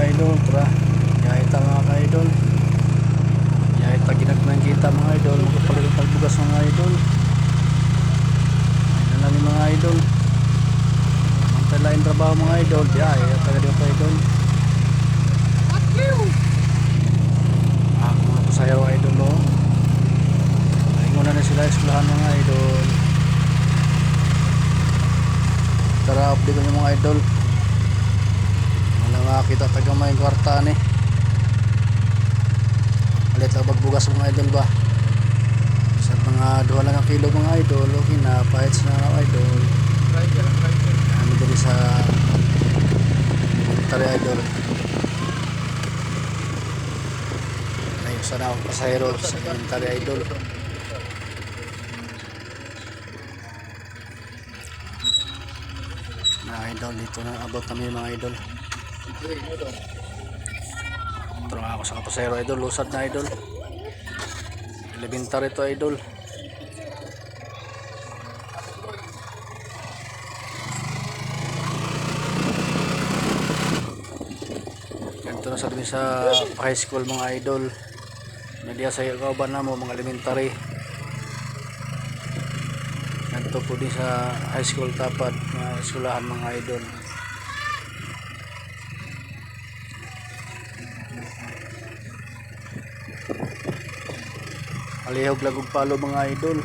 ka-idol. Tara, yahita mga ka-idol. Yahita ginagnan kita mga idol. Magpapalit ang pagbugas mga idol. Ayun na lang mga idol. Mantay lain trabaho mga idol. Yahita ka dito idol. Ako mga pasahero idol o. Ayun na sila eskwelahan mga idol. Tara, update ko yung mga idol. Wala nga kita tagamay yung kwarta ni. Malit lang bagbugas mga idol ba. Sa mga 2 lang ang kilo mga idol. Okay na, pahits na mga idol. Kami dali sa tari idol. Ayun sana akong pasahero sa tari idol. Idol, dito na abot kami mga idol. Turang ako sa kapasero idol, lusad na idol. Elementar ito idol. Ganito na sabi sa high school mga idol. Media sa kauban na mo mga elementary. Ganito po din sa high school tapat mga eskwelahan mga idol. Alihog lagog palo mga idol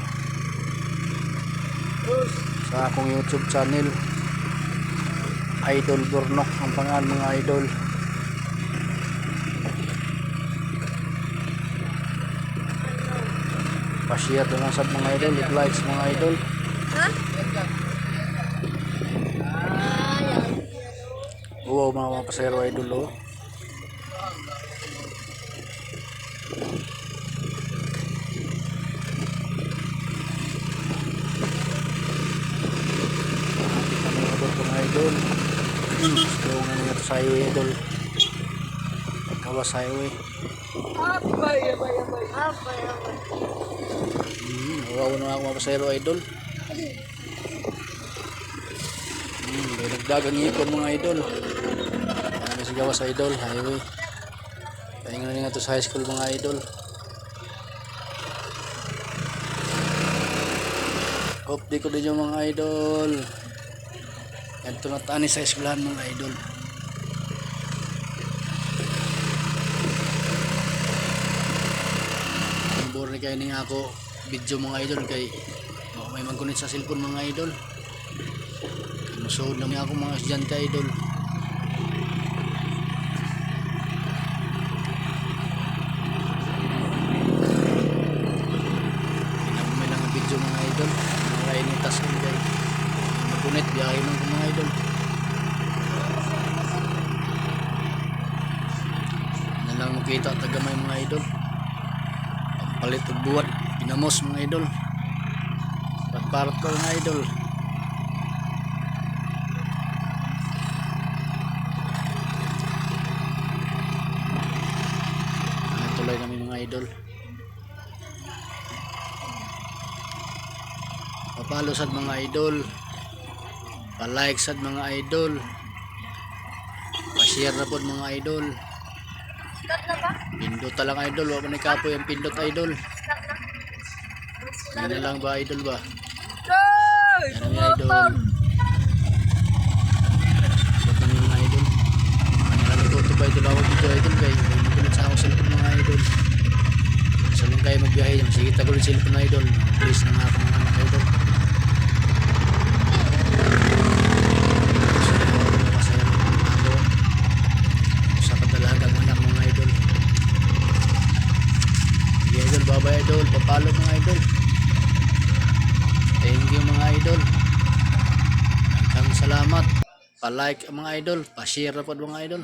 sa akong YouTube channel. Idol Burnok ang pangalan mga idol. Pa-share doon lang sa mga idol, i-likes mga idol. Wow mga pasahero idol oh. Mga idol. So nga ito sa highway idol. Kawas highway. Wow na ako mga pasahero idol. Nagdagang ipon mga idol. Ano si Gawas idol, highway. Pahinga na nga ito sa high school mga idol. Update ko din yung mga idol. Ganito na tani sa eskwelahan mga idol. Boring kayo ni ako video mga idol kay may mag-connect sa cellphone mga idol. Musuod namin ako mga estudyante idol. Pinamay lang ang video mga idol. Mga initas ko guys. Mag-connect biyahe lang ko mga idol. Na lang makita tagamay mga idol. Palit og buwat pinamos mga idol. Parot ko mga idol. Tuloy kami mga idol. Papalo sad mga idol. Pa-like sad mga idol. Pa-share na po mga idol. Pindot lang idol. Wala na kapoy ang pindot idol. Yan na lang ba idol ba? Yan na idol. Ba't namin mga idol? Ano ko ito ba idol? Awag dito idol kayo. Magulit sa akong cellphone mga idol. Salong kayo magbiyahe yung sige tagulit cellphone idol. Please na nga ako mga anak idol. Sa kadalagang anak mga idol. Sige idol, babay idol. Papalo mga idol. Thank you mga idol. Salamat. Pa-like mga idol, pa-share po mga idol.